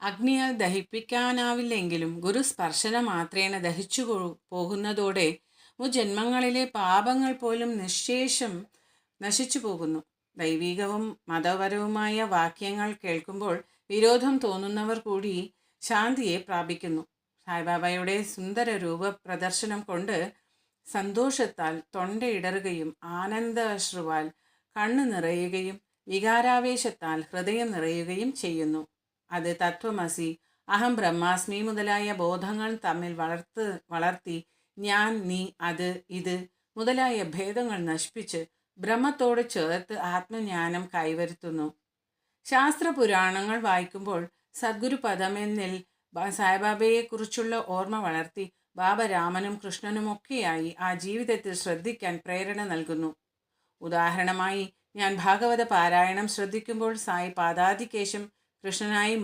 അഗ്നിയാൽ ദഹിപ്പിക്കാനാവില്ലെങ്കിലും ഗുരുസ്പർശന മാത്രേണ ദഹിച്ചു പോകുന്നതോടെ മുജന്മങ്ങളിലെ പാപങ്ങൾ പോലും നിശേഷം നശിച്ചു പോകുന്നു. ദൈവികവും മതപരവുമായ വാക്യങ്ങൾ കേൾക്കുമ്പോൾ വിരോധം തോന്നുന്നവർ കൂടി ശാന്തിയെ പ്രാപിക്കുന്നു. സായിബാബയുടെ സുന്ദര രൂപ പ്രദർശനം കൊണ്ട് സന്തോഷത്താൽ തൊണ്ടയിടറുകയും ആനന്ദാശ്രുവാൽ കണ്ണു നിറയുകയും വികാരാവേശത്താൽ ഹൃദയം നിറയുകയും ചെയ്യുന്നു. അത് തത്വമസി, അഹം ബ്രഹ്മാസ്മി മുതലായ ബോധങ്ങൾ തമ്മിൽ വളർത്തി ഞാൻ, നീ, അത്, ഇത് മുതലായ ഭേദങ്ങൾ നശിപ്പിച്ച് ബ്രഹ്മത്തോട് ചേർത്ത് ആത്മജ്ഞാനം കൈവരുത്തുന്നു. ശാസ്ത്രപുരാണങ്ങൾ വായിക്കുമ്പോൾ സദ്ഗുരു പദമെന്നിൽ സായിബാബയെക്കുറിച്ചുള്ള ഓർമ്മ വളർത്തി ബാബ രാമനും കൃഷ്ണനുമൊക്കെയായി ആ ജീവിതത്തിൽ ശ്രദ്ധിക്കാൻ പ്രേരണ നൽകുന്നു. ഉദാഹരണമായി, ഞാൻ ഭാഗവത പാരായണം ശ്രദ്ധിക്കുമ്പോൾ സായി പാദാതികേശം കൃഷ്ണനായി